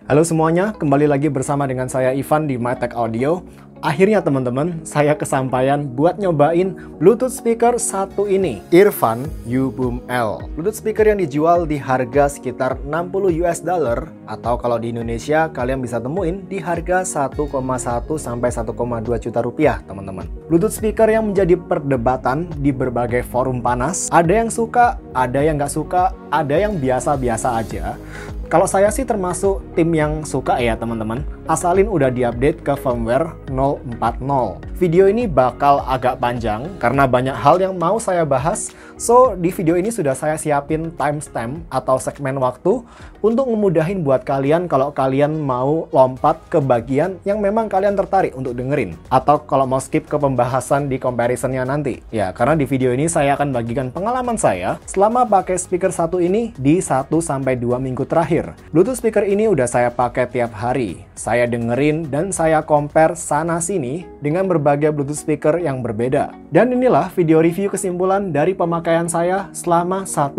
Halo semuanya, kembali lagi bersama dengan saya Ivan di MyTech Audio. Akhirnya teman-teman, saya kesampaian buat nyobain Bluetooth speaker satu ini, Earphone U-Boom L. Bluetooth speaker yang dijual di harga sekitar 60 US dollar, atau kalau di Indonesia kalian bisa temuin di harga 1,1 sampai 1,2 juta rupiah teman-teman. Bluetooth speaker yang menjadi perdebatan di berbagai forum panas. Ada yang suka, ada yang nggak suka, ada yang biasa-biasa aja. Kalau saya sih termasuk tim yang suka ya teman-teman, asalin udah diupdate ke firmware 0.40. Video ini bakal agak panjang karena banyak hal yang mau saya bahas. So, di video ini sudah saya siapin timestamp atau segmen waktu untuk memudahin buat kalian kalau kalian mau lompat ke bagian yang memang kalian tertarik untuk dengerin. Atau kalau mau skip ke pembahasan di comparisonnya nanti. Ya, karena di video ini saya akan bagikan pengalaman saya selama pakai speaker satu ini di 1-2 minggu terakhir. Bluetooth speaker ini udah saya pakai tiap hari. Saya dengerin dan saya compare sana-sini dengan berbagai Bluetooth speaker yang berbeda. Dan inilah video review kesimpulan dari pemakaian saya selama 1-2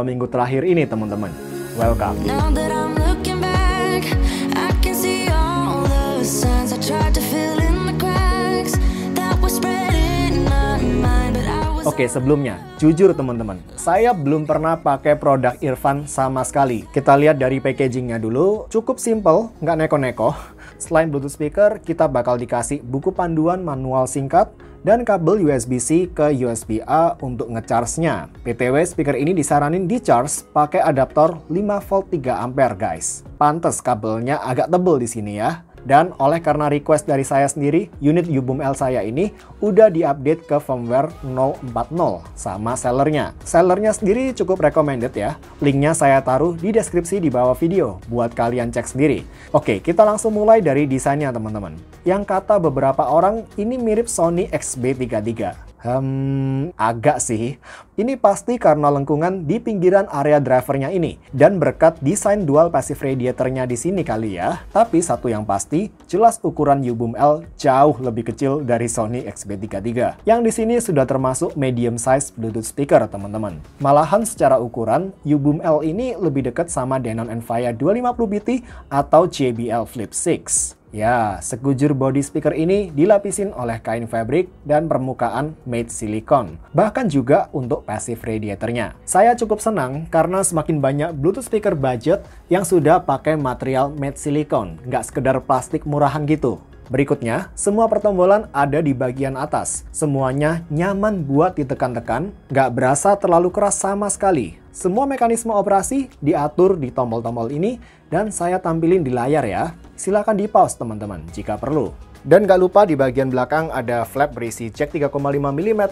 minggu terakhir ini teman-teman. Welcome. Now that I'm looking back, I can see all the signs I tried to fill in the cracks that were spreading my mind, but I was... Oke, sebelumnya, jujur teman-teman, saya belum pernah pakai produk Earphone sama sekali. Kita lihat dari packagingnya dulu, cukup simple, nggak neko-neko. Selain Bluetooth speaker, kita bakal dikasih buku panduan manual singkat dan kabel USB-C ke USB-A untuk ngecharge-nya. PTW, speaker ini disaranin di-charge pakai adaptor 5V 3A guys. Pantes kabelnya agak tebel di sini ya. Dan oleh karena request dari saya sendiri, unit U-Boom L saya ini udah diupdate ke firmware 0.40 sama sellernya. Sellernya sendiri cukup recommended ya. Linknya saya taruh di deskripsi di bawah video buat kalian cek sendiri. Oke, kita langsung mulai dari desainnya teman-teman. Yang kata beberapa orang ini mirip Sony XB33. Agak sih. Ini pasti karena lengkungan di pinggiran area drivernya ini dan berkat desain dual passive radiatornya di sini kali ya. Tapi satu yang pasti, jelas ukuran U-Boom L jauh lebih kecil dari Sony XB33. Yang di sini sudah termasuk medium size Bluetooth speaker, teman-teman. Malahan secara ukuran, U-Boom L ini lebih dekat sama Denon Envia 250BT atau JBL Flip 6. Ya, sekujur body speaker ini dilapisin oleh kain fabric dan permukaan matte silicone. Bahkan juga untuk passive radiatornya. Saya cukup senang karena semakin banyak Bluetooth speaker budget yang sudah pakai material matte silicone, nggak sekedar plastik murahan gitu. Berikutnya, semua pertombolan ada di bagian atas. Semuanya nyaman buat ditekan-tekan, nggak berasa terlalu keras sama sekali. Semua mekanisme operasi diatur di tombol-tombol ini dan saya tampilin di layar ya. Silakan di pause teman-teman jika perlu. Dan gak lupa di bagian belakang ada flap berisi jack 3,5 mm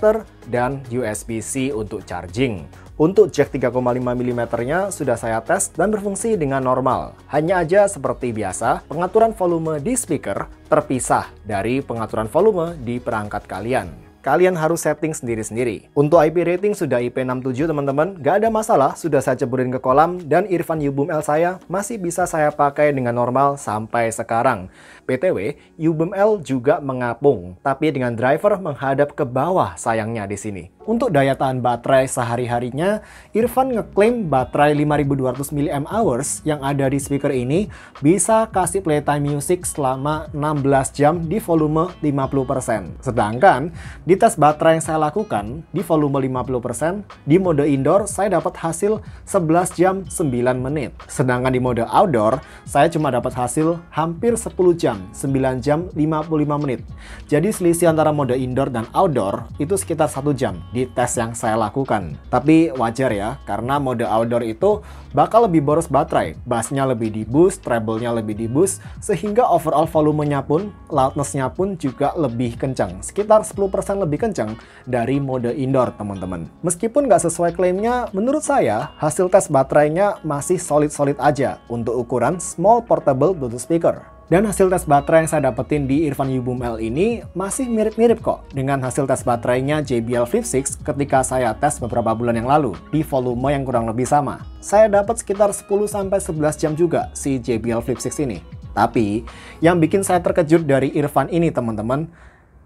dan USB-C untuk charging. Untuk jack 3,5 mm-nya sudah saya tes dan berfungsi dengan normal. Hanya aja seperti biasa, pengaturan volume di speaker terpisah dari pengaturan volume di perangkat kalian. Kalian harus setting sendiri-sendiri. Untuk IP rating sudah IP67 teman-teman, gak ada masalah, sudah saya ceburin ke kolam dan Earphone U-Boom L saya masih bisa saya pakai dengan normal sampai sekarang. BTW, U-Boom L juga mengapung, tapi dengan driver menghadap ke bawah sayangnya di sini. Untuk daya tahan baterai sehari-harinya, Earphone ngeklaim baterai 5200 mAh yang ada di speaker ini bisa kasih playtime music selama 16 jam di volume 50%. Sedangkan di tes baterai yang saya lakukan di volume 50%, di mode indoor saya dapat hasil 11 jam 9 menit. Sedangkan di mode outdoor, saya cuma dapat hasil hampir 10 jam, 9 jam 55 menit. Jadi selisih antara mode indoor dan outdoor itu sekitar 1 jam di tes yang saya lakukan. Tapi wajar ya, karena mode outdoor itu bakal lebih boros baterai. Bassnya lebih di boost, treble-nya lebih di boost, sehingga overall volumenya pun, loudness-nya pun juga lebih kencang. Sekitar 10% lebih kencang dari mode indoor teman-teman. Meskipun nggak sesuai klaimnya, menurut saya hasil tes baterainya masih solid-solid aja untuk ukuran small portable Bluetooth speaker. Dan hasil tes baterai yang saya dapetin di Earphone U-Boom L ini masih mirip-mirip kok dengan hasil tes baterainya JBL Flip 6 ketika saya tes beberapa bulan yang lalu di volume yang kurang lebih sama. Saya dapat sekitar 10-11 jam juga si JBL Flip 6 ini. Tapi yang bikin saya terkejut dari Earphone ini teman-teman,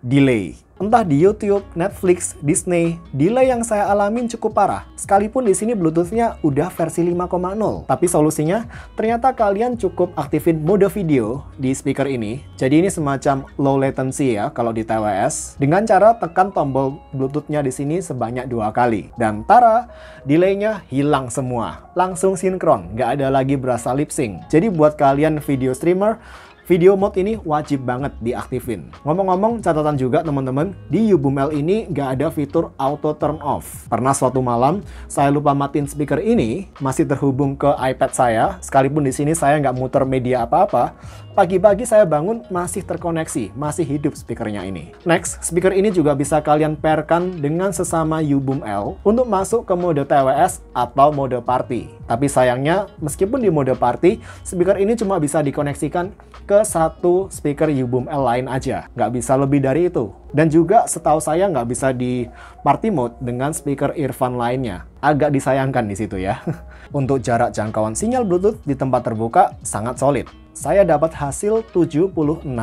delay. Entah di YouTube, Netflix, Disney, delay yang saya alamin cukup parah. Sekalipun di sini Bluetooth-nya udah versi 5.0. Tapi solusinya, ternyata kalian cukup aktifin mode video di speaker ini. Jadi ini semacam low latency ya kalau di TWS. Dengan cara tekan tombol Bluetooth-nya di sini sebanyak 2 kali. Dan tara, delay-nya hilang semua. Langsung sinkron, nggak ada lagi berasa lip sync. Jadi buat kalian video streamer, video mode ini wajib banget diaktifin. Ngomong-ngomong, catatan juga teman-teman, di U-Boom L ini nggak ada fitur auto turn off. Pernah suatu malam, saya lupa matiin speaker ini, masih terhubung ke iPad saya, sekalipun di sini saya nggak muter media apa-apa, pagi-pagi saya bangun masih terkoneksi, masih hidup speakernya ini. Next, speaker ini juga bisa kalian pairkan dengan sesama U-Boom L untuk masuk ke mode TWS atau mode party. Tapi sayangnya, meskipun di mode party, speaker ini cuma bisa dikoneksikan ke satu speaker U-Boom L lain aja, nggak bisa lebih dari itu. Dan juga setahu saya nggak bisa di party mode dengan speaker earphone lainnya. Agak disayangkan di situ ya. Untuk jarak jangkauan sinyal Bluetooth di tempat terbuka sangat solid. Saya dapat hasil 76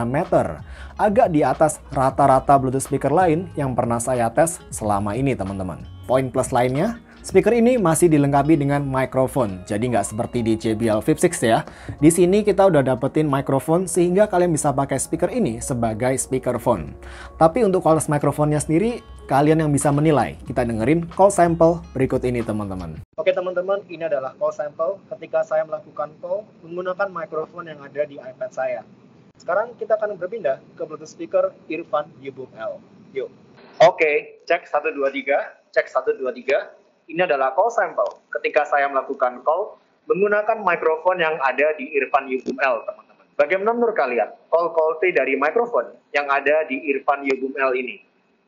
meter, agak di atas rata-rata Bluetooth speaker lain yang pernah saya tes selama ini teman-teman. Poin plus lainnya, speaker ini masih dilengkapi dengan mikrofon, jadi nggak seperti di JBL Flip 6 ya. Di sini kita udah dapetin mikrofon sehingga kalian bisa pakai speaker ini sebagai speakerphone. Tapi untuk kualitas mikrofonnya sendiri, kalian yang bisa menilai. Kita dengerin call sample berikut ini teman-teman. Oke teman-teman, ini adalah call sample ketika saya melakukan call menggunakan mikrofon yang ada di iPad saya. Sekarang kita akan berpindah ke Bluetooth speaker earphone U-Boom L. Yuk. Oke, cek 1 2 3, cek 1 2 3. Ini adalah call sample ketika saya melakukan call menggunakan mikrofon yang ada di earphone U-Boom L, teman-teman. Bagaimana menurut kalian call quality dari mikrofon yang ada di earphone U-Boom L ini?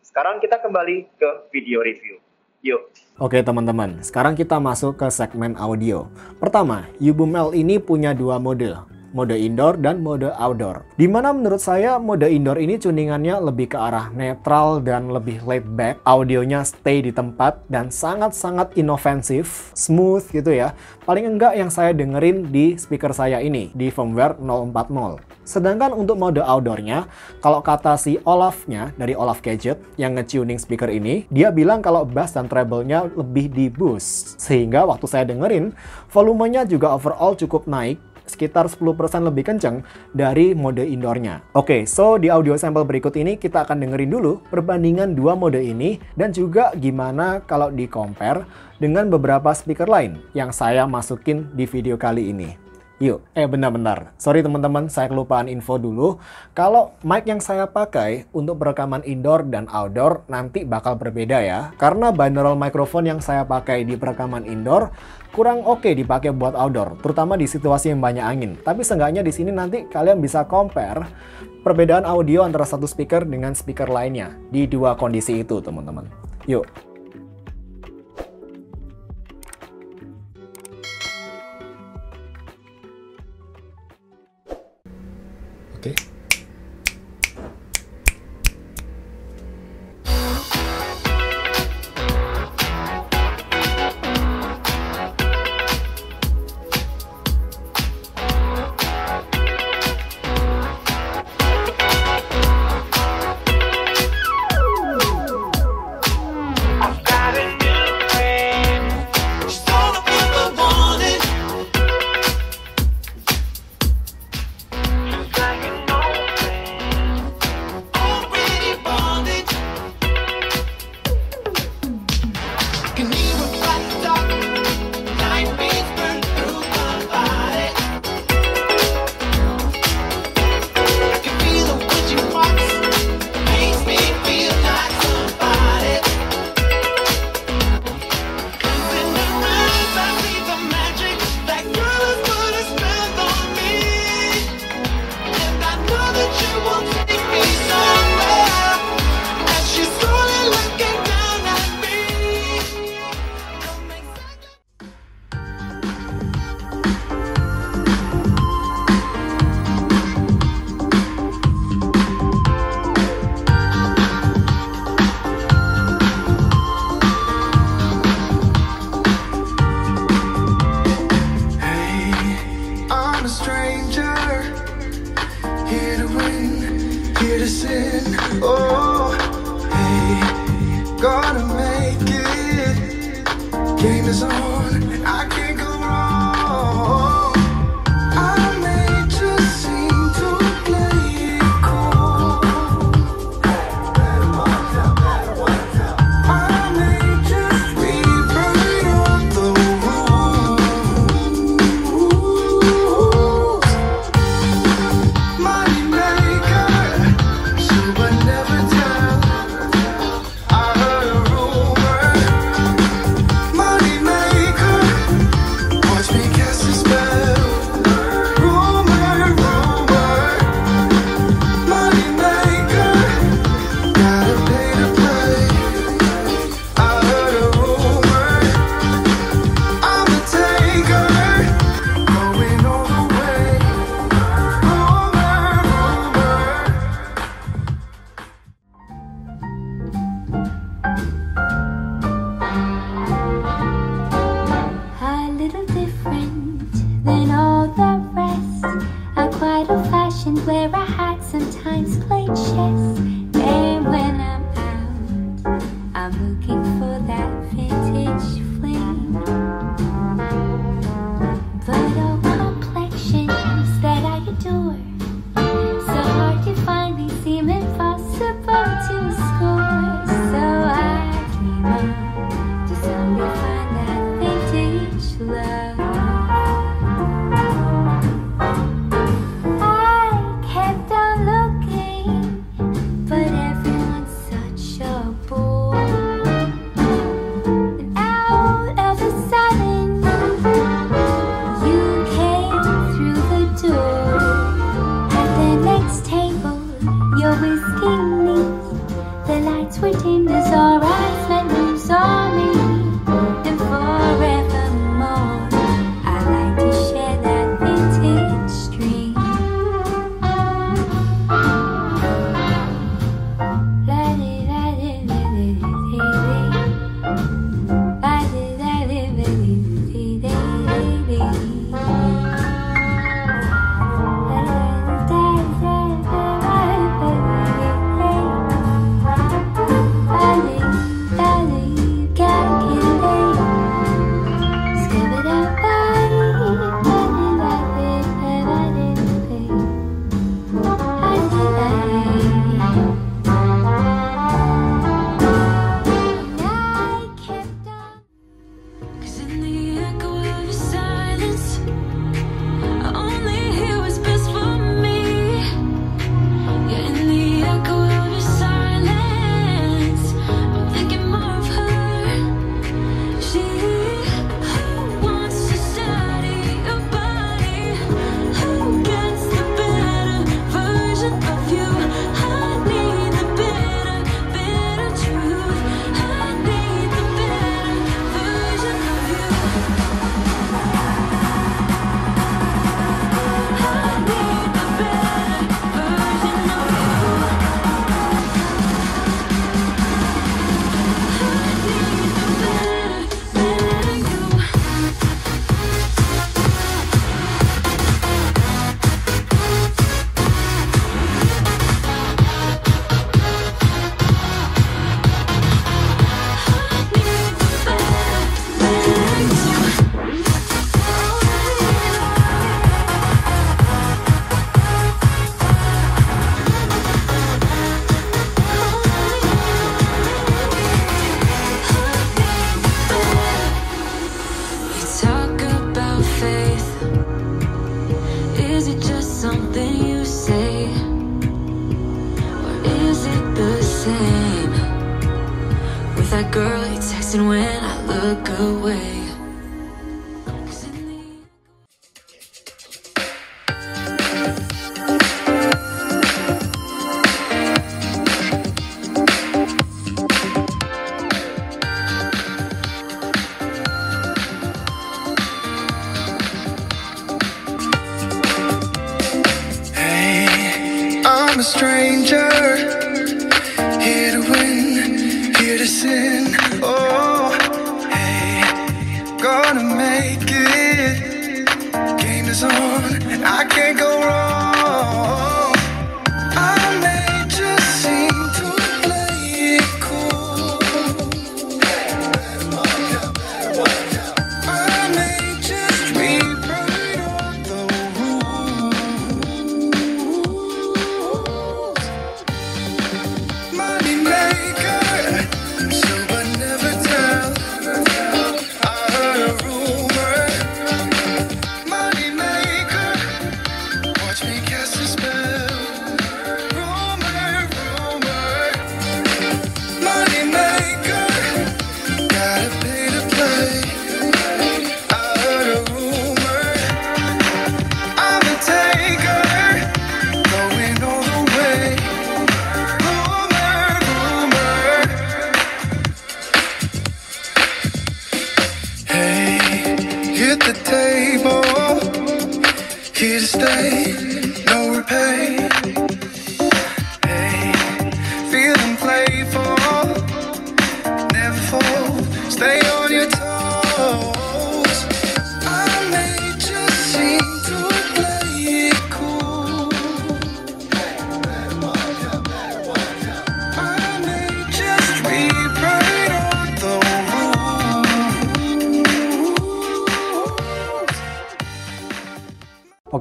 Sekarang kita kembali ke video review. Yuk. Oke teman-teman, sekarang kita masuk ke segmen audio. Pertama, U-Boom L ini punya 2 mode. Mode indoor dan mode outdoor. Dimana menurut saya mode indoor ini tuningannya lebih ke arah netral dan lebih laid back. Audionya stay di tempat dan sangat-sangat inovatif, smooth gitu ya. Paling enggak yang saya dengerin di speaker saya ini, di firmware 040. Sedangkan untuk mode outdoornya, kalau kata si Olaf-nya dari Olaf Gadget yang nge-tuning speaker ini, dia bilang kalau bass dan treble-nya lebih di boost. Sehingga waktu saya dengerin, volumenya juga overall cukup naik, sekitar 10% lebih kenceng dari mode indoornya. Oke, so di audio sampel berikut ini kita akan dengerin dulu perbandingan 2 mode ini dan juga gimana kalau di compare dengan beberapa speaker lain yang saya masukin di video kali ini. Yuk, benar-benar. Sorry teman-teman, saya kelupaan info dulu. Kalau mic yang saya pakai untuk perekaman indoor dan outdoor nanti bakal berbeda ya. Karena binaural microphone yang saya pakai di perekaman indoor kurang oke dipakai buat outdoor, terutama di situasi yang banyak angin. Tapi seenggaknya di sini nanti kalian bisa compare perbedaan audio antara satu speaker dengan speaker lainnya di 2 kondisi itu, teman-teman. Yuk. Oke. to sin. Oh, hey, gonna make it. Game is on, and I can't go wrong. I may just seem to play it cool. I may just rewrite all the rules. Money maker, so I never tell. I heard a rumor. Money maker, watch me cast a spell. Rumor, rumor. Money maker, gotta pay to play. I heard a rumor. I'm a taker, going all the way. Rumor, rumor. A little different than all the rest. I'm quite old-fashioned, wear a hat, sometimes play chess. And when I'm out, I'm looking for that vintage fling. But all complexions that I adore, so hard to find, they seem impossible to score. So I dream on to someday find that vintage love. I kept on looking, but everyone's such a bore. And out of a sudden, you came through the door. At the next table, you're whisking me. The lights were dimmed as our eyes met, you saw me. And forevermore, I like to share that vintage dream. Cause in the echo of your silence, I only hear what's best for me. Yeah, in the echo of your silence, I'm thinking more of her. She who wants to study your body, who gets the better version of you. I need the better truth. I need the better version of you. I need the better version of you. You talk about faith. Is it just something you say? Or is it the same with that girl you texting when I look away? 'Cause in the I'm a stranger, here to win, here to sin. Oh, hey, gonna make it. Game is on, and I can't go wrong. I may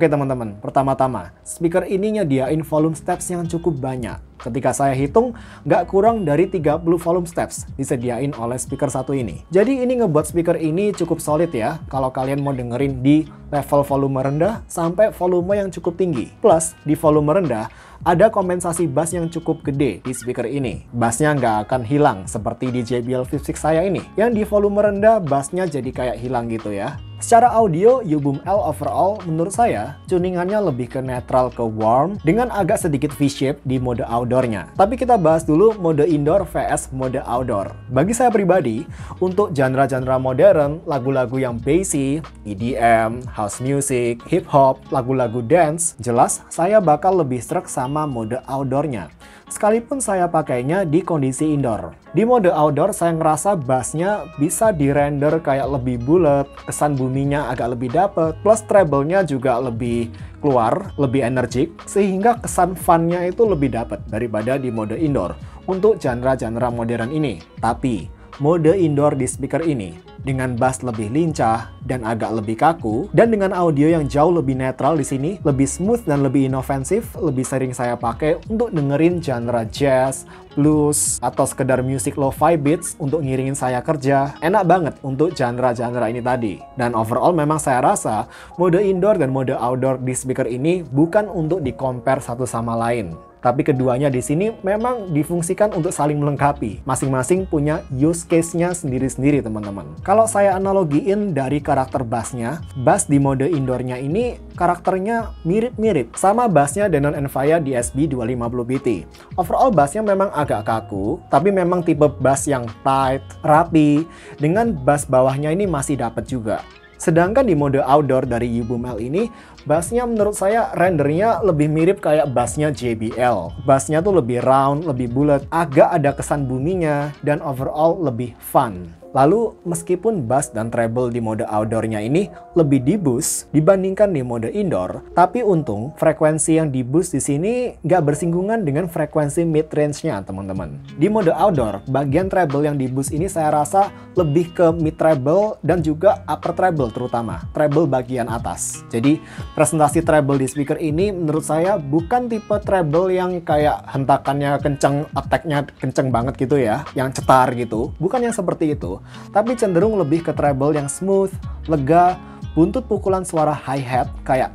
Oke teman-teman, pertama-tama, speaker ini nyediain volume steps yang cukup banyak. Ketika saya hitung, nggak kurang dari 30 volume steps disediain oleh speaker satu ini. Jadi ini ngebuat speaker ini cukup solid ya, kalau kalian mau dengerin di level volume rendah sampai volume yang cukup tinggi. Plus, di volume rendah, ada kompensasi bass yang cukup gede di speaker ini. Bassnya nggak akan hilang seperti di JBL Flip 6 saya ini, yang di volume rendah bassnya jadi kayak hilang gitu ya. Secara audio, U-Boom L overall menurut saya tuningannya lebih ke netral ke warm dengan agak sedikit V-shape di mode outdoornya. Tapi kita bahas dulu mode indoor vs mode outdoor. Bagi saya pribadi, untuk genre-genre modern, lagu-lagu yang bassy, EDM, house music, hip hop, lagu-lagu dance, jelas saya bakal lebih struck sama mode outdoornya. Sekalipun saya pakainya di kondisi indoor. Di mode outdoor saya ngerasa bassnya bisa di-render kayak lebih bulat, kesan buminya agak lebih dapet, plus treble-nya juga lebih keluar, lebih energik, sehingga kesan fun-nya itu lebih dapet daripada di mode indoor untuk genre-genre modern ini. Tapi, mode indoor di speaker ini dengan bass lebih lincah dan agak lebih kaku, dan dengan audio yang jauh lebih netral di sini, lebih smooth dan lebih inovatif, lebih sering saya pakai untuk dengerin genre jazz, blues, atau sekedar musik lo-fi beats untuk ngiringin saya kerja. Enak banget untuk genre-genre ini tadi. Dan overall memang saya rasa mode indoor dan mode outdoor di speaker ini bukan untuk di-compare satu sama lain. Tapi keduanya di sini memang difungsikan untuk saling melengkapi. Masing-masing punya use case-nya sendiri-sendiri, teman-teman. Kalau saya analogiin dari karakter bassnya, bass di mode indoornya ini karakternya mirip-mirip sama bassnya Denon Envia DSB 250BT. Overall bassnya memang agak kaku, tapi memang tipe bass yang tight, rapi, dengan bass bawahnya ini masih dapat juga. Sedangkan di mode outdoor dari U-Boom L ini, bassnya menurut saya rendernya lebih mirip kayak bassnya JBL. Bassnya tuh lebih round, lebih bulat, agak ada kesan buminya, dan overall lebih fun. Lalu, meskipun bass dan treble di mode outdoornya ini lebih di-boost dibandingkan di mode indoor, tapi untung frekuensi yang di-boost di sini nggak bersinggungan dengan frekuensi mid-range-nya, teman-teman. Di mode outdoor, bagian treble yang di-boost ini saya rasa lebih ke mid-treble dan juga upper treble terutama, treble bagian atas. Jadi, presentasi treble di speaker ini menurut saya bukan tipe treble yang kayak hentakannya kenceng, attack-nya kenceng banget gitu ya, yang cetar gitu. Bukan yang seperti itu. Tapi cenderung lebih ke treble yang smooth, lega, buntut pukulan suara hi-hat kayak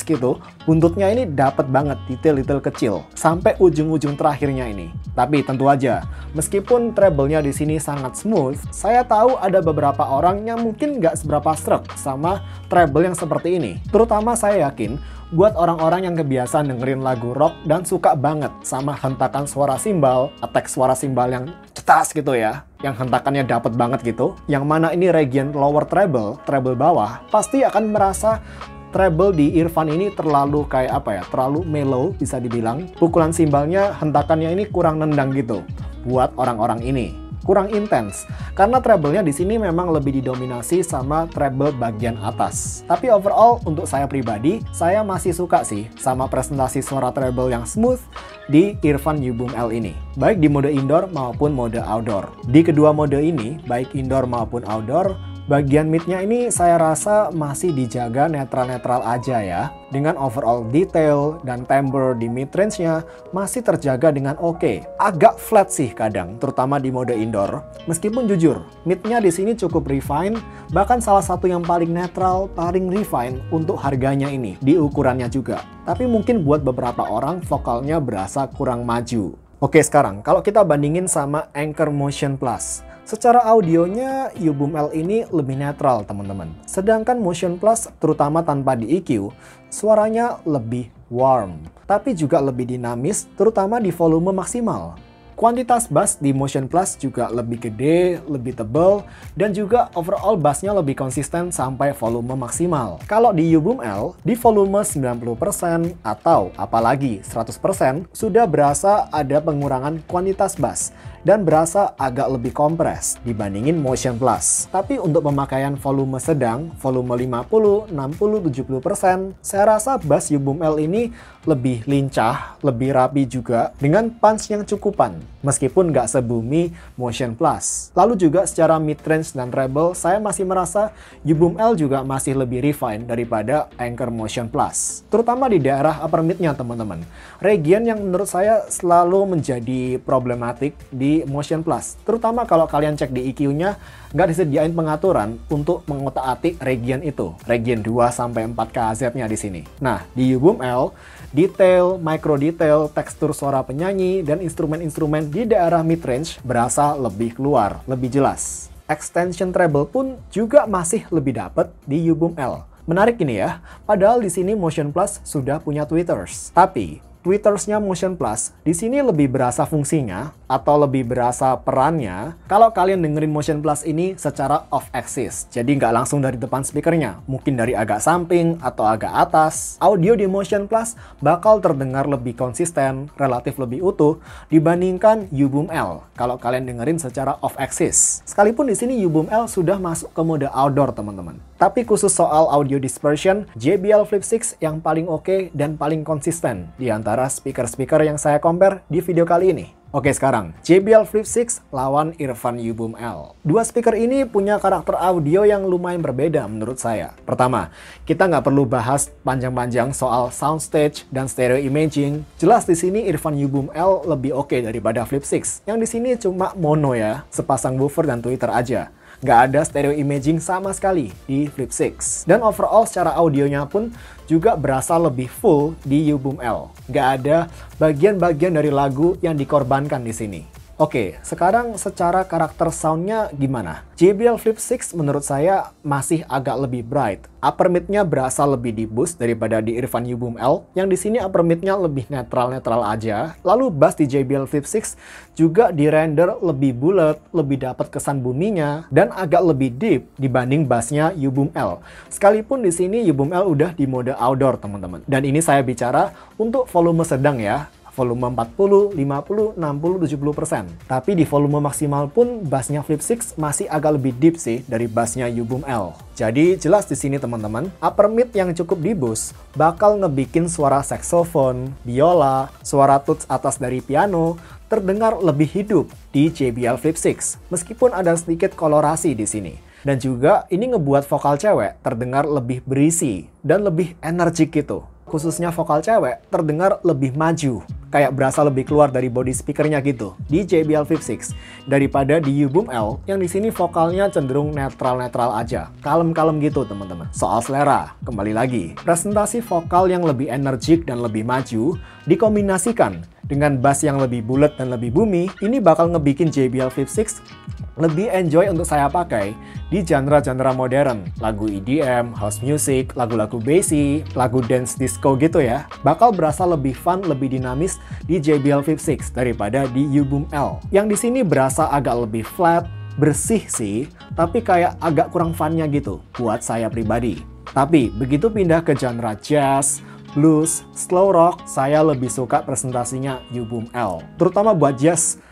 gitu. Buntutnya ini dapat banget detail-detail kecil sampai ujung-ujung terakhirnya ini. Tapi tentu aja, meskipun treble-nya di sini sangat smooth, saya tahu ada beberapa orang yang mungkin nggak seberapa struck sama treble yang seperti ini. Terutama saya yakin buat orang-orang yang kebiasaan dengerin lagu rock dan suka banget sama hentakan suara simbal, attack suara simbal yang cetas gitu ya, yang hentakannya dapet banget gitu, yang mana ini region lower treble, treble bawah, pasti akan merasa treble di Irfan ini terlalu kayak apa ya, terlalu mellow bisa dibilang. Pukulan simbalnya, hentakannya ini kurang nendang gitu buat orang-orang ini. Kurang intens, karena treble-nya di sini memang lebih didominasi sama treble bagian atas. Tapi overall, untuk saya pribadi, saya masih suka sih sama presentasi suara treble yang smooth di Irfan U-Boom L ini, baik di mode indoor maupun mode outdoor. Di kedua mode ini, baik indoor maupun outdoor, bagian mid-nya ini saya rasa masih dijaga netral-netral aja ya. Dengan overall detail dan timbre di mid-range-nya masih terjaga dengan oke. Agak flat sih kadang, terutama di mode indoor. Meskipun jujur, mid-nya di sini cukup refine, bahkan salah satu yang paling netral, paling refine untuk harganya ini, di ukurannya juga. Tapi mungkin buat beberapa orang vokalnya berasa kurang maju. Oke, sekarang kalau kita bandingin sama Anchor Motion Plus. Secara audionya, U-Boom L ini lebih netral, teman-teman. Sedangkan Motion Plus, terutama tanpa di EQ, suaranya lebih warm. Tapi juga lebih dinamis, terutama di volume maksimal. Kuantitas bass di Motion Plus juga lebih gede, lebih tebal, dan juga overall bassnya lebih konsisten sampai volume maksimal. Kalau di U-Boom L, di volume 90% atau apalagi 100% sudah berasa ada pengurangan kuantitas bass. dan berasa agak lebih kompres dibandingin Motion Plus. Tapi untuk pemakaian volume sedang, volume 50, 60, 70%, saya rasa bass U-Boom L ini lebih lincah, lebih rapi juga, dengan punch yang cukupan, meskipun nggak sebumi Motion Plus. Lalu juga secara mid-range dan treble, saya masih merasa U-Boom L juga masih lebih refine daripada Anker Motion Plus. Terutama di daerah upper mid-nya teman-teman. Region yang menurut saya selalu menjadi problematik di Motion Plus. Terutama kalau kalian cek di EQ-nya, nggak disediain pengaturan untuk mengotak-atik region itu. Region 2-4 KHZ-nya di sini. Nah, di U-Boom L, detail, micro detail, tekstur suara penyanyi, dan instrumen-instrumen di daerah mid-range berasa lebih keluar, lebih jelas. Extension treble pun juga masih lebih dapet di U-Boom L. Menarik ini ya, padahal di sini Motion Plus sudah punya tweeters. Tapi tweeters-nya Motion Plus di sini lebih berasa fungsinya atau lebih berasa perannya kalau kalian dengerin Motion Plus ini secara off axis. Jadi nggak langsung dari depan speakernya, mungkin dari agak samping atau agak atas. Audio di Motion Plus bakal terdengar lebih konsisten, relatif lebih utuh dibandingkan U-Boom L kalau kalian dengerin secara off axis. Sekalipun di sini U-Boom L sudah masuk ke mode outdoor teman-teman. Tapi khusus soal audio dispersion, JBL Flip 6 yang paling oke dan paling konsisten di antara speaker-speaker yang saya compare di video kali ini. Oke, sekarang JBL Flip 6 lawan Earphone U-Boom L. Dua speaker ini punya karakter audio yang lumayan berbeda menurut saya. Pertama, kita nggak perlu bahas panjang-panjang soal soundstage dan stereo imaging. Jelas di sini Earphone U-Boom L lebih oke daripada Flip 6. Yang di sini cuma mono ya, sepasang woofer dan tweeter aja. Nggak ada stereo imaging sama sekali di Flip 6. Dan overall secara audionya pun juga berasa lebih full di U-Boom L. Nggak ada bagian-bagian dari lagu yang dikorbankan di sini. Oke, sekarang secara karakter soundnya gimana? JBL Flip 6 menurut saya masih agak lebih bright. Upper mid-nya berasa lebih di boost daripada di Earphone U-Boom L. Yang di sini upper mid-nya lebih netral-netral aja. Lalu bass di JBL Flip 6 juga di render lebih bulat, lebih dapat kesan buminya, dan agak lebih deep dibanding bassnya U-Boom L. Sekalipun di sini U-Boom L udah di mode outdoor teman-teman. Dan ini saya bicara untuk volume sedang ya. Volume 40, 50, 60, 70%. Tapi di volume maksimal pun bassnya Flip 6 masih agak lebih deep sih dari bassnya U-Boom L. Jadi jelas di sini teman-teman, upper mid yang cukup di boost bakal ngebikin suara saxophone, biola, suara tuts atas dari piano terdengar lebih hidup di JBL Flip 6. Meskipun ada sedikit kolorasi di sini. Dan juga ini ngebuat vokal cewek terdengar lebih berisi dan lebih energik gitu. Khususnya vokal cewek terdengar lebih maju, kayak berasa lebih keluar dari body speakernya gitu di JBL Flip 6 daripada di U-Boom L yang di sini vokalnya cenderung netral-netral aja, kalem-kalem gitu teman-teman. Soal selera, kembali lagi, presentasi vokal yang lebih energik dan lebih maju dikombinasikan dengan bass yang lebih bulat dan lebih boomy, ini bakal ngebikin JBL Flip 6 lebih enjoy untuk saya pakai di genre-genre modern, lagu EDM, house music, lagu-lagu bassy, lagu dance disco gitu ya. Bakal berasa lebih fun, lebih dinamis di JBL Flip 6 daripada di U-Boom L. Yang di sini berasa agak lebih flat, bersih sih, tapi kayak agak kurang funnya gitu buat saya pribadi. Tapi begitu pindah ke genre jazz, blues, slow rock, saya lebih suka presentasinya U-Boom L. Terutama buat jazz,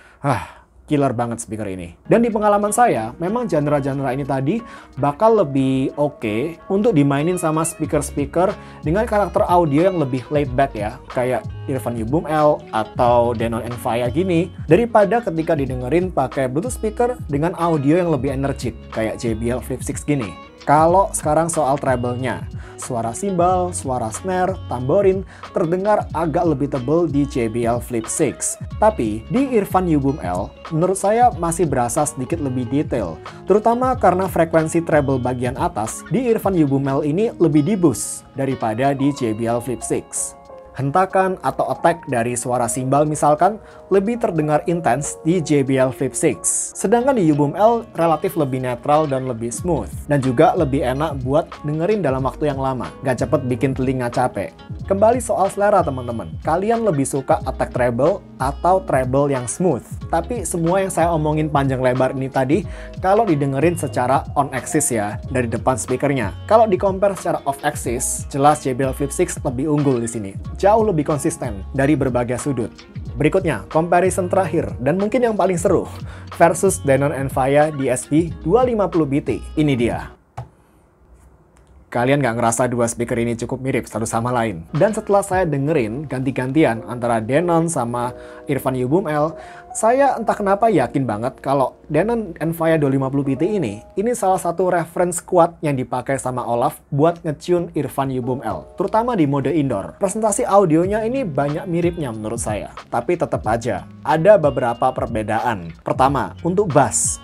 killer banget speaker ini. Dan di pengalaman saya, memang genre-genre ini tadi bakal lebih oke untuk dimainin sama speaker-speaker dengan karakter audio yang lebih laid back ya, kayak Earphone U-Boom L atau Denon Envia gini, daripada ketika didengerin pakai Bluetooth speaker dengan audio yang lebih energik, kayak JBL Flip 6 gini. Kalau sekarang soal treble-nya, suara simbal, suara snare, tamborin terdengar agak lebih tebal di JBL Flip 6. Tapi di Earphone U-Boom L, menurut saya masih berasa sedikit lebih detail. Terutama karena frekuensi treble bagian atas di Earphone U-Boom L ini lebih di boost daripada di JBL Flip 6. Hentakan atau attack dari suara simbal misalkan lebih terdengar intens di JBL Flip 6. Sedangkan di U-Boom L relatif lebih netral dan lebih smooth. Dan juga lebih enak buat dengerin dalam waktu yang lama, gak cepet bikin telinga capek. Kembali soal selera teman-teman, kalian lebih suka attack treble atau treble yang smooth? Tapi semua yang saya omongin panjang lebar ini tadi, kalau didengerin secara on axis ya, dari depan speakernya. Kalau di compare secara off axis, jelas JBL Flip 6 lebih unggul di sini. Jauh lebih konsisten dari berbagai sudut. Berikutnya, comparison terakhir dan mungkin yang paling seru versus Denon Enfaya DSP 250BT. Ini dia. Kalian nggak ngerasa dua speaker ini cukup mirip satu sama lain? Dan setelah saya dengerin ganti-gantian antara Denon sama Earphone U-Boom L, saya entah kenapa yakin banget kalau Denon Enfaya 250BT ini salah satu reference kuat yang dipakai sama Olaf buat nge-tune Earphone U-Boom L, terutama di mode indoor. Presentasi audionya ini banyak miripnya menurut saya, tapi tetap aja ada beberapa perbedaan. Pertama, untuk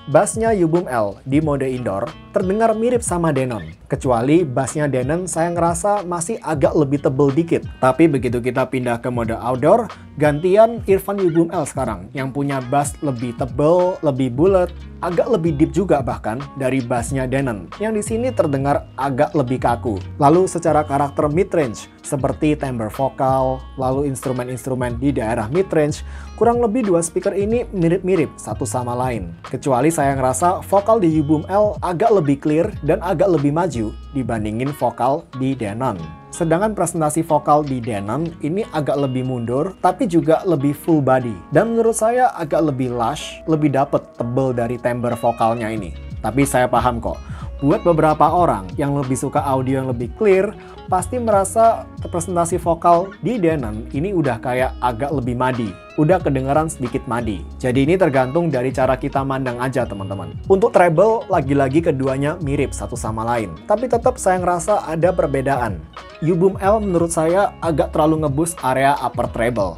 bassnya U-Boom L di mode indoor terdengar mirip sama Denon, kecuali bassnya Denon saya ngerasa masih agak lebih tebel dikit. Tapi begitu kita pindah ke mode outdoor, gantian Earphone U-Boom L sekarang yang punya bass lebih tebel, lebih bulat, agak lebih deep juga bahkan dari bassnya Denon yang di sini terdengar agak lebih kaku. Lalu secara karakter mid-range seperti timbre vokal, lalu instrumen-instrumen di daerah mid-range, kurang lebih dua speaker ini mirip-mirip satu sama lain. Kecuali saya ngerasa vokal di U-Boom L agak lebih clear dan agak lebih maju dibandingin vokal di Denon. Sedangkan presentasi vokal di Denon ini agak lebih mundur, tapi juga lebih full body. Dan menurut saya agak lebih lush, lebih dapet tebel dari timbre vokalnya ini. Tapi saya paham kok, buat beberapa orang yang lebih suka audio yang lebih clear, pasti merasa presentasi vokal di Denon ini udah kayak agak lebih madi. Udah kedengeran sedikit madi. Jadi ini tergantung dari cara kita mandang aja teman-teman. Untuk treble, lagi-lagi keduanya mirip satu sama lain. Tapi tetap saya ngerasa ada perbedaan. U-Boom L menurut saya agak terlalu ngeboost area upper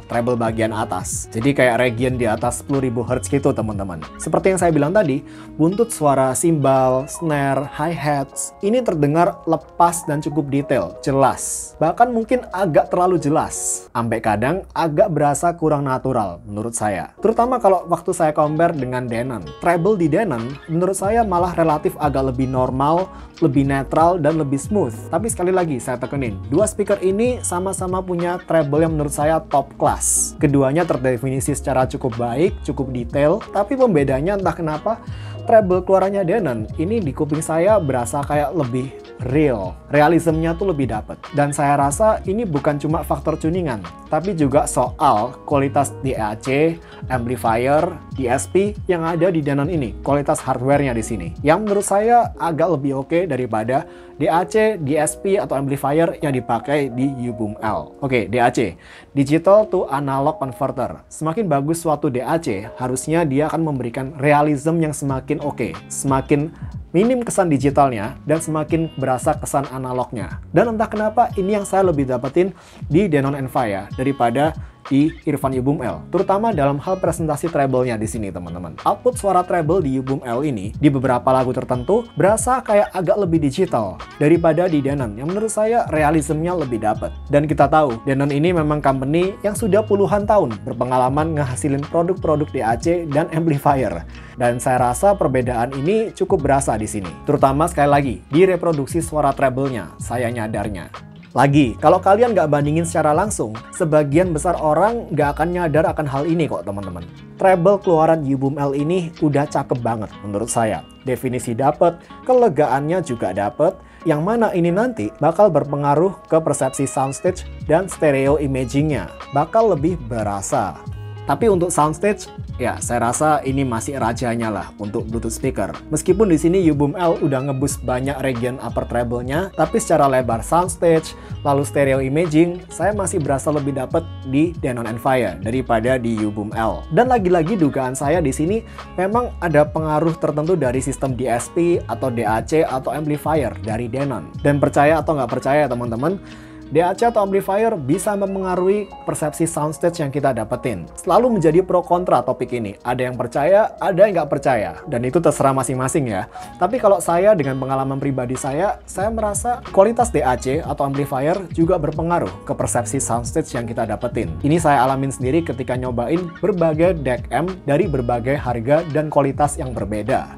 treble bagian atas. Jadi kayak region di atas 10.000 Hz gitu teman-teman. Seperti yang saya bilang tadi, buntut suara cymbal, snare, hi-hats ini terdengar lepas dan cukup detail, jelas. Bahkan mungkin agak terlalu jelas. Sampai kadang agak berasa kurang natural menurut saya. Terutama kalau waktu saya compare dengan Denon. Treble di Denon menurut saya malah relatif agak lebih normal, lebih netral, dan lebih smooth. Tapi sekali lagi saya tekenin, dua speaker ini sama-sama punya treble yang menurut saya top class. Keduanya terdefinisi secara cukup baik, cukup detail, tapi pembedanya entah kenapa treble keluarannya Denon ini di kuping saya berasa kayak lebih real. Realismnya tuh lebih dapet. Dan saya rasa ini bukan cuma faktor tuningan, tapi juga soal kualitas DAC, amplifier, DSP yang ada di Denon ini. Kualitas hardware-nya di sini. Yang menurut saya agak lebih oke daripada DAC, DSP, atau amplifier yang dipakai di U-Boom L. Oke, DAC. Digital to Analog Converter. Semakin bagus suatu DAC, harusnya dia akan memberikan realism yang semakin oke. Semakin minim kesan digitalnya dan semakin berasa kesan analognya. Dan entah kenapa ini yang saya lebih dapetin di Denon Enfaya daripada di Earphone U-Boom L, terutama dalam hal presentasi treble-nya di sini teman-teman. Output suara treble di U-Boom L ini di beberapa lagu tertentu berasa kayak agak lebih digital daripada di Denon yang menurut saya realismnya lebih dapet. Dan kita tahu Denon ini memang company yang sudah puluhan tahun berpengalaman ngehasilin produk-produk DAC dan amplifier. Dan saya rasa perbedaan ini cukup berasa di sini. Terutama sekali lagi di reproduksi suara treble-nya, saya nyadarnya. Lagi, kalau kalian nggak bandingin secara langsung, sebagian besar orang nggak akan nyadar akan hal ini kok teman-teman. Treble keluaran U-Boom L ini udah cakep banget menurut saya. Definisi dapet, kelegaannya juga dapet, yang mana ini nanti bakal berpengaruh ke persepsi soundstage dan stereo imagingnya. Bakal lebih berasa. Tapi untuk soundstage, ya saya rasa ini masih rajanya lah untuk Bluetooth speaker. Meskipun di sini U-Boom L udah ngeboost banyak region upper treble-nya, tapi secara lebar soundstage, lalu stereo imaging, saya masih berasa lebih dapet di Denon Enfaya daripada di U-Boom L. Dan lagi-lagi dugaan saya di sini memang ada pengaruh tertentu dari sistem DSP atau DAC atau amplifier dari Denon. Dan percaya atau nggak percaya teman-teman, DAC atau amplifier bisa mempengaruhi persepsi soundstage yang kita dapetin. Selalu menjadi pro kontra topik ini. Ada yang percaya, ada yang nggak percaya. Dan itu terserah masing-masing ya. Tapi kalau saya dengan pengalaman pribadi saya merasa kualitas DAC atau amplifier juga berpengaruh ke persepsi soundstage yang kita dapetin. Ini saya alamin sendiri ketika nyobain berbagai DAC amp dari berbagai harga dan kualitas yang berbeda.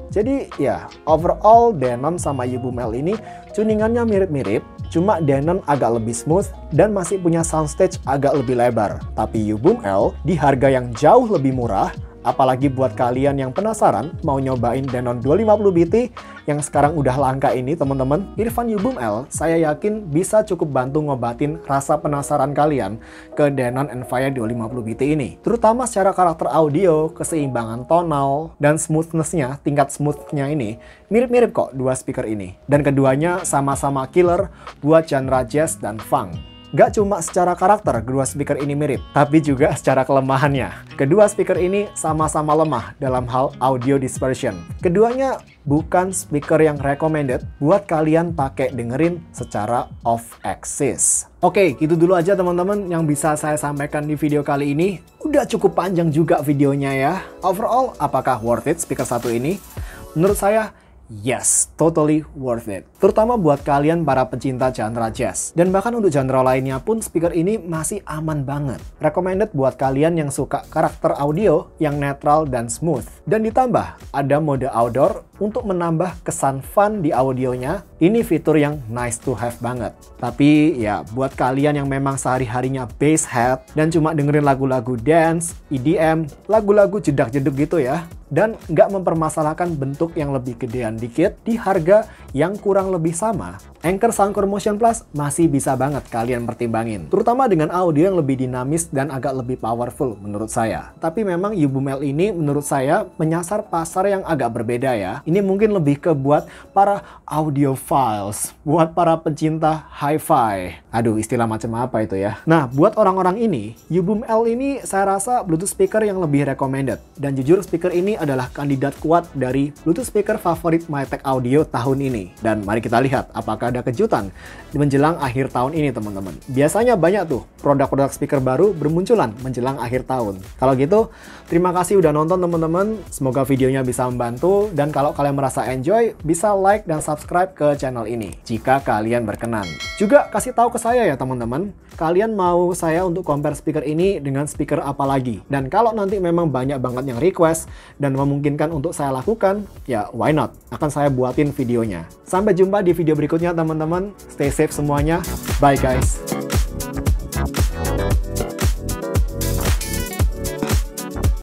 Jadi ya, overall Denon sama U-Boom L ini tuningannya mirip-mirip, cuma Denon agak lebih smooth dan masih punya soundstage agak lebih lebar. Tapi U-Boom L di harga yang jauh lebih murah, Apalagi buat kalian yang penasaran mau nyobain Denon 250 BT yang sekarang udah langka ini teman-teman, Irfan U-Boom L saya yakin bisa cukup bantu ngobatin rasa penasaran kalian ke Denon Enfire 250 BT ini. Terutama secara karakter audio, keseimbangan tonal, dan smoothness-nya, tingkat smooth-nya ini mirip-mirip kok dua speaker ini. Dan keduanya sama-sama killer buat genre jazz dan funk. Gak cuma secara karakter kedua speaker ini mirip, tapi juga secara kelemahannya. Kedua speaker ini sama-sama lemah dalam hal audio dispersion. Keduanya bukan speaker yang recommended buat kalian pakai dengerin secara off-axis. Oke, gitu dulu aja teman-teman yang bisa saya sampaikan di video kali ini. Udah cukup panjang juga videonya ya. Overall, apakah worth it speaker satu ini? Menurut saya, yes, totally worth it. Terutama buat kalian para pecinta genre jazz. Dan bahkan untuk genre lainnya pun speaker ini masih aman banget. Recommended buat kalian yang suka karakter audio yang netral dan smooth. Dan ditambah ada mode outdoor untuk menambah kesan fun di audionya. Ini fitur yang nice to have banget. Tapi ya buat kalian yang memang sehari-harinya bass head dan cuma dengerin lagu-lagu dance, EDM, lagu-lagu jedak-jeduk gitu ya, dan nggak mempermasalahkan bentuk yang lebih gedean dikit di harga yang kurang lebih sama, Anker Soundcore Motion Plus masih bisa banget kalian pertimbangin. Terutama dengan audio yang lebih dinamis dan agak lebih powerful menurut saya. Tapi memang U-Boom L ini menurut saya menyasar pasar yang agak berbeda ya. Ini mungkin lebih ke buat para audiophiles, buat para pencinta hi-fi. Aduh, istilah macam apa itu ya. Nah, buat orang-orang ini, U-Boom L ini saya rasa Bluetooth speaker yang lebih recommended. Dan jujur speaker ini adalah kandidat kuat dari Bluetooth speaker favorit MyTech Audio tahun ini. Dan mari kita lihat apakah ada kejutan menjelang akhir tahun ini teman-teman. Biasanya banyak tuh produk-produk speaker baru bermunculan menjelang akhir tahun. Kalau gitu, terima kasih udah nonton teman-teman. Semoga videonya bisa membantu. Dan kalau kalian merasa enjoy, bisa like dan subscribe ke channel ini jika kalian berkenan. Juga kasih tahu ke saya ya teman-teman, kalian mau saya untuk compare speaker ini dengan speaker apa lagi. Dan kalau nanti memang banyak banget yang request dan memungkinkan untuk saya lakukan, ya why not? Akan saya buatin videonya. Sampai jumpa di video berikutnya teman-teman. Stay safe semuanya. Bye guys.